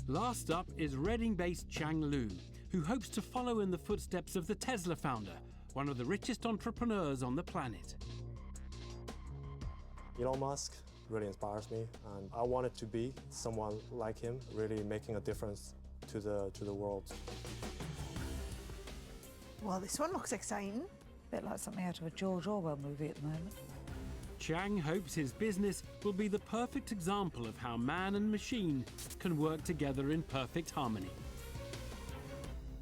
Last up is Reading-based Chang, who hopes to follow in the footsteps of the Tesla founder, one of the richest entrepreneurs on the planet. Elon Musk really inspires me, and I wanted to be someone like him, really making a difference to the world. Well, this one looks exciting. A bit like something out of a George Orwell movie at the moment. Chang hopes his business will be the perfect example of how man and machine can work together in perfect harmony.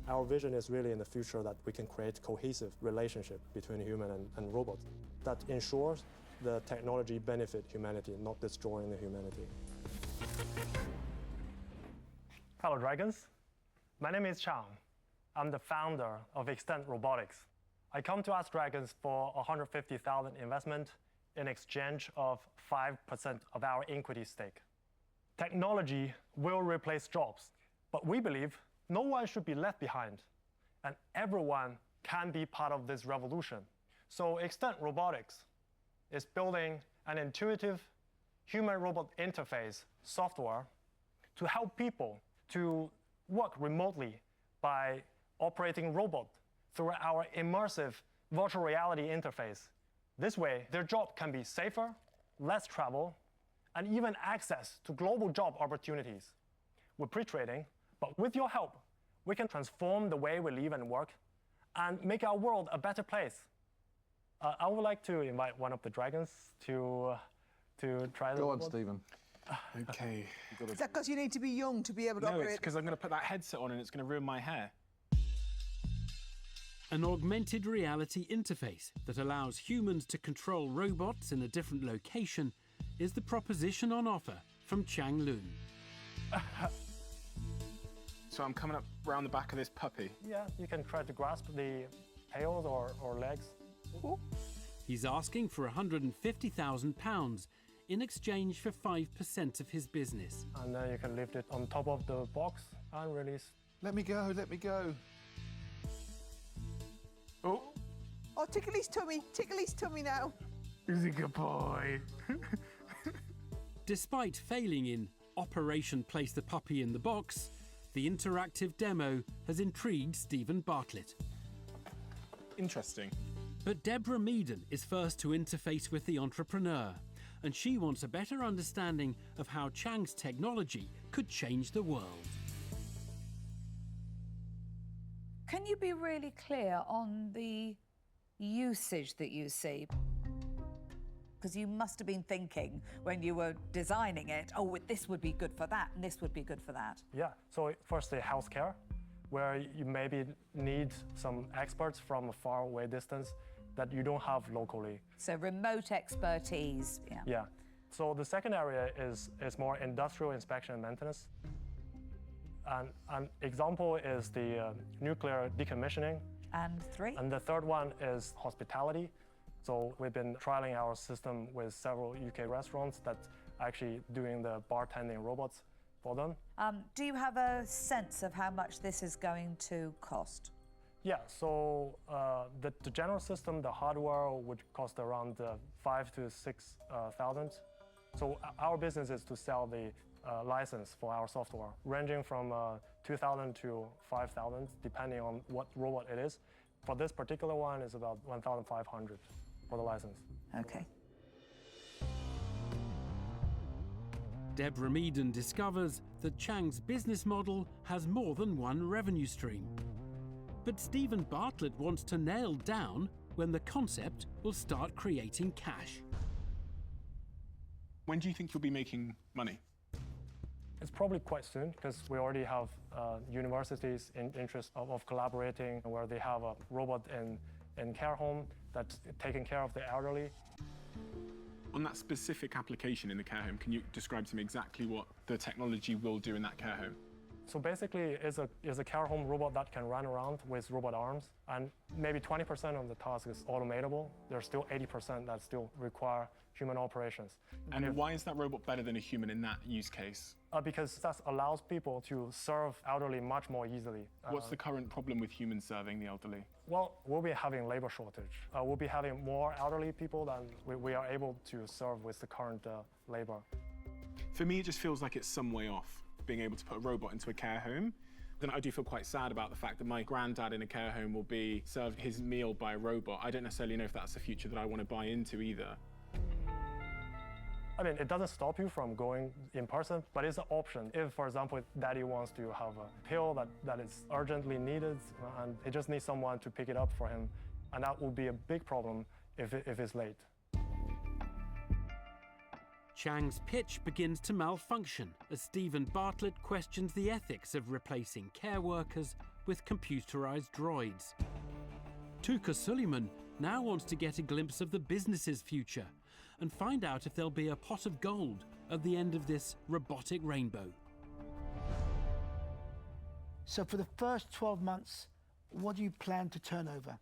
Our vision is really in the future that we can create cohesive relationship between human and robot that ensures the technology benefit humanity, not destroying the humanity. Hello, Dragons. My name is Chang. I'm the founder of Extent Robotics. I come to Ask Dragons for $150,000 investment in exchange of 5% of our equity stake. Technology will replace jobs, but we believe no one should be left behind, and everyone can be part of this revolution. So Extent Robotics is building an intuitive human-robot interface software to help people to work remotely by operating robot through our immersive virtual reality interface. This way, their job can be safer, less travel, and even access to global job opportunities. We're pre-trading, but with your help, we can transform the way we live and work and make our world a better place. I would like to invite one of the dragons to try the Go on, robot. Stephen. Okay. Is that because you need to be young to be able to No, operate? it's because I'm going to put that headset on and it's going to ruin my hair. An augmented reality interface that allows humans to control robots in a different location is the proposition on offer from Chang. So I'm coming up round the back of this puppy. Yeah, you can try to grasp the tails or legs. Ooh. He's asking for £150,000 in exchange for 5% of his business. And then you can lift it on top of the box and release. Let me go, let me go. Oh, Oh, tickle his tummy now. he's a good boy. Despite failing in Operation Place the Puppy in the Box, the interactive demo has intrigued Stephen Bartlett. Interesting. But Deborah Meaden is first to interface with the entrepreneur, and she wants a better understanding of how Chang's technology could change the world. Can you be really clear on the usage that you see? Because you must have been thinking when you were designing it, oh, this would be good for that, and this would be good for that. Yeah, so firstly, healthcare, where you maybe need some experts from a far away distance that you don't have locally. So remote expertise, yeah. Yeah. So the second area is more industrial inspection and maintenance. And an example is the nuclear decommissioning. And 3? And the third one is hospitality. So we've been trialing our system with several UK restaurants that are actually doing the bartending robots for them. Do you have a sense of how much this is going to cost? Yeah, so the general system, the hardware would cost around 5,000 to 6,000. So our business is to sell the license for our software, ranging from 2,000 to 5,000, depending on what robot it is. For this particular one, it's about 1,500 for the license. Okay. Deborah Meaden discovers that Chang's business model has more than one revenue stream. But Stephen Bartlett wants to nail down when the concept will start creating cash. When do you think you'll be making money? It's probably quite soon, because we already have universities in interest of collaborating, where they have a robot in care home that's taking care of the elderly. On that specific application in the care home, can you describe to me exactly what the technology will do in that care home? So basically, it's a care home robot that can run around with robot arms, and maybe 20% of the task is automatable. There's still 80% that still require human operations. And why is that robot better than a human in that use case? Because that allows people to serve elderly much more easily. What's the current problem with humans serving the elderly? Well, we'll be having labor shortage. We'll be having more elderly people than we are able to serve with the current labor. For me, it just feels like it's some way off. being able to put a robot into a care home, then I do feel quite sad about the fact that my granddad in a care home will be served his meal by a robot. I don't necessarily know if that's the future that I want to buy into either. I mean, it doesn't stop you from going in person, but it's an option. If, for example, daddy wants to have a pill that is urgently needed, and he just needs someone to pick it up for him, and that would be a big problem if it's late. Chang's pitch begins to malfunction as Stephen Bartlett questions the ethics of replacing care workers with computerized droids. Tuka Suleiman now wants to get a glimpse of the business's future and find out if there'll be a pot of gold at the end of this robotic rainbow. So for the first 12 months, what do you plan to turn over?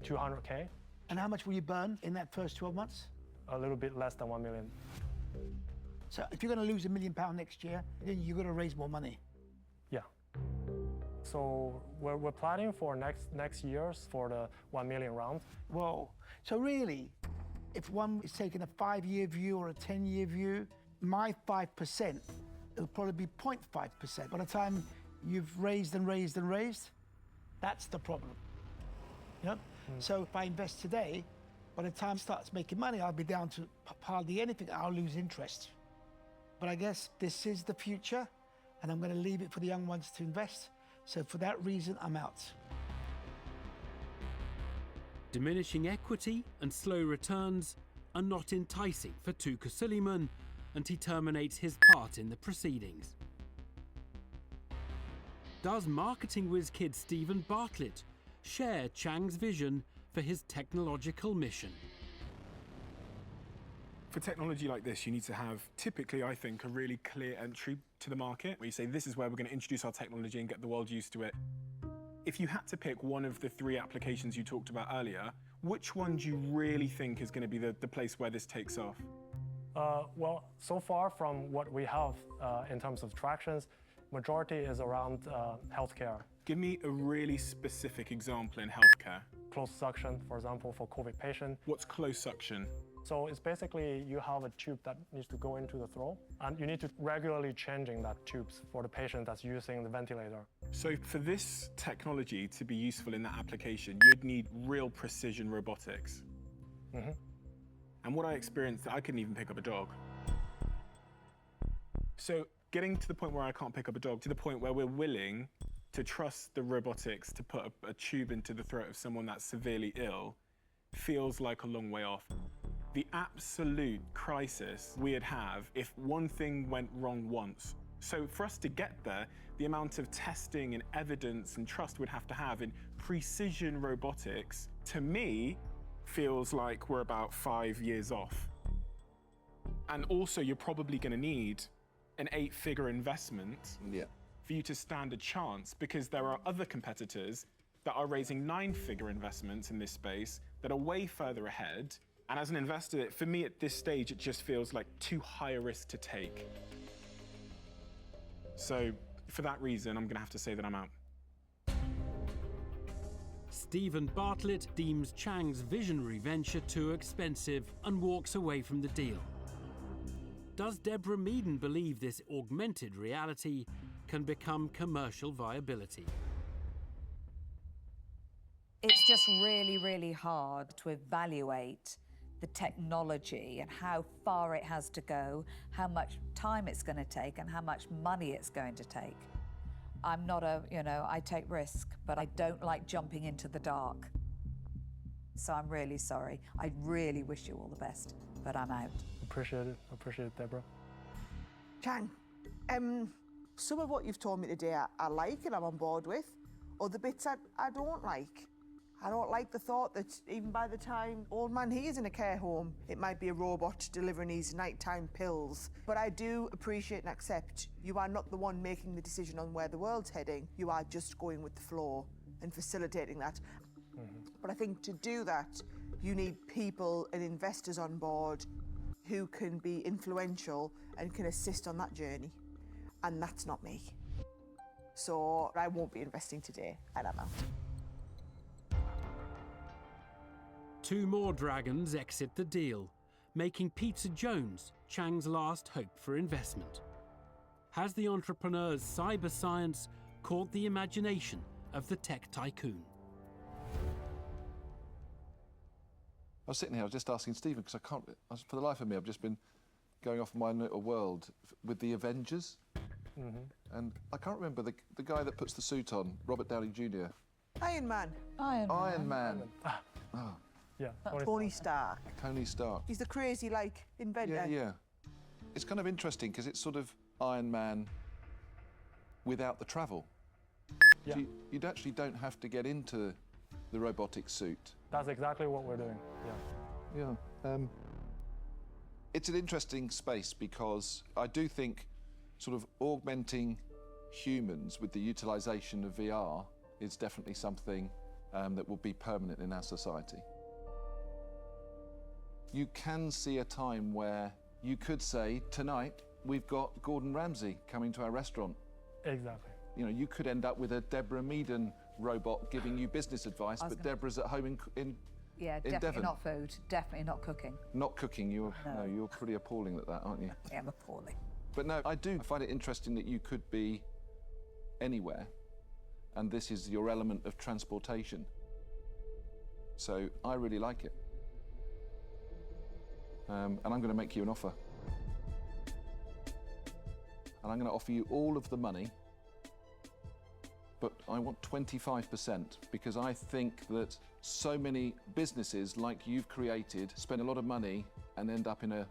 200K, And how much will you burn in that first 12 months? a little bit less than 1 million. So if you're going to lose £1 million next year, then you've got to raise more money. Yeah. So we're planning for next year's for the 1 million round. Whoa. So really, if one is taking a 5-year view or a 10-year view, my 5%, it'll probably be 0.5%. By the time you've raised and raised and raised, that's the problem. You know? So if I invest today, by the time it starts making money, I'll be down to hardly anything. I'll lose interest. But I guess this is the future, and I'm going to leave it for the young ones to invest. So for that reason, I'm out. Diminishing equity and slow returns are not enticing for Tuka Suleiman, and he terminates his part in the proceedings. Does marketing whiz kid Stephen Bartlett share Chang's vision for his technological mission? For technology like this, you need to have, typically, I think, a really clear entry to the market, where you say, this is where we're going to introduce our technology and get the world used to it. If you had to pick one of the 3 applications you talked about earlier, which one do you really think is going to be the place where this takes off? Well, so far from what we have in terms of tractions, majority is around healthcare. Give me a really specific example in healthcare. Closed suction, for example, for COVID patient. What's closed suction? So it's basically you have a tube that needs to go into the throat, and you need to regularly changing that tubes for the patient that's using the ventilator. So for this technology to be useful in that application, you'd need real precision robotics. Mm-hmm. And what I experienced, I couldn't even pick up a dog. So getting to the point where I can't pick up a dog, to the point where we're willing to trust the robotics to put a tube into the throat of someone that's severely ill, feels like a long way off. The absolute crisis we'd have if one thing went wrong once. So for us to get there, the amount of testing and evidence and trust we'd have to have in precision robotics, to me, feels like we're about 5 years off. And also, you're probably going to need an 8-figure investment for you to stand a chance, because there are other competitors that are raising 9-figure investments in this space that are way further ahead. And as an investor, for me at this stage, it just feels like too high a risk to take. So for that reason, I'm going to have to say that I'm out. Stephen Bartlett deems Chang's visionary venture too expensive and walks away from the deal. Does Deborah Meaden believe this augmented reality can become commercial viability? It's just really, really hard to evaluate the technology and how far it has to go, how much time it's going to take, and how much money it's going to take. I'm not I take risk, but I don't like jumping into the dark. So I'm really sorry. I really wish you all the best, but I'm out. Appreciate it, Deborah. Chang, some of what you've told me today I like and I'm on board with. Other bits I don't like. I don't like the thought that even by the time old man he is in a care home, it might be a robot delivering his nighttime pills. But I do appreciate and accept you are not the one making the decision on where the world's heading. You are just going with the flow and facilitating that. But I think to do that, you need people and investors on board who can be influential and can assist on that journey. And that's not me. So I won't be investing today, and I'm out. 2 more dragons exit the deal, making Peter Jones Chang's last hope for investment. has the entrepreneur's cyber science caught the imagination of the tech tycoon? I was sitting here, I was just asking Stephen, because for the life of me, I've just been going off in my little world with the Avengers. And I can't remember the guy that puts the suit on, Robert Downey Jr. Iron Man. Iron Man. Oh, Yeah. Tony Stark. Tony Stark. He's the crazy, like, inventor. Yeah. It's kind of interesting because it's sort of Iron Man without the travel. Yeah. So you actually don't have to get into the robotic suit. That's exactly what we're doing. Yeah. Yeah. It's an interesting space because I do think sort of augmenting humans with the utilisation of VR is definitely something that will be permanent in our society. You can see a time where you could say, tonight, we've got Gordon Ramsay coming to our restaurant. Exactly. You know, you could end up with a Deborah Meaden robot giving you business advice, but Deborah's at home in Yeah, in definitely Devon. not food, definitely not cooking. Not cooking, No. you're pretty appalling at that, aren't you? Yeah, I'm appalling. But no, I do find it interesting that you could be anywhere, and this is your element of transportation. So I really like it. And I'm going to make you an offer. And I'm going to offer you all of the money, but I want 25% because I think that so many businesses like you've created spend a lot of money and end up in a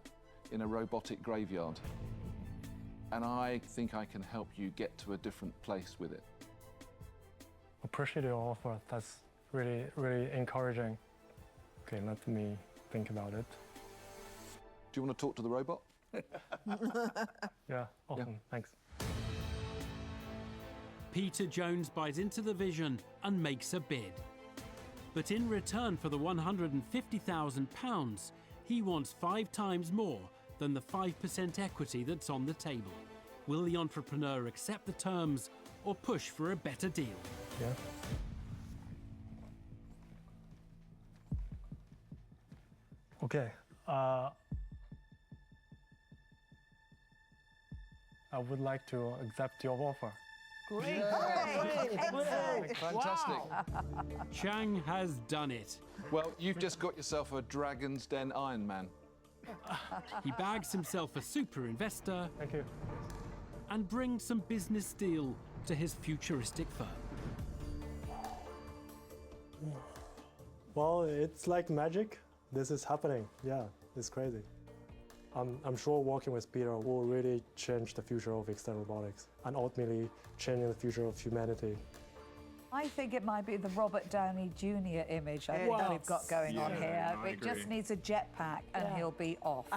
robotic graveyard. And I think I can help you get to a different place with it. Appreciate your offer. That's really, really encouraging. Okay, let me think about it. Do you want to talk to the robot? Yeah, awesome. Thanks. Peter Jones buys into the vision and makes a bid. But in return for the £150,000, he wants 5 times more than the 5% equity that's on the table. Will the entrepreneur accept the terms or push for a better deal? Yeah. Okay. I would like to accept your offer. Great. Fantastic. Chang has done it. Well, you've just got yourself a Dragon's Den Iron Man. He bags himself a super investor Thank you. and brings some business deal to his futuristic firm. Well, it's like magic. This is happening. Yeah, it's crazy. I'm sure working with Peter will really change the future of extended robotics and ultimately changing the future of humanity. I think it might be the Robert Downey Jr. image I think that we've got going on here. I It just agree. needs a jetpack and he'll be off.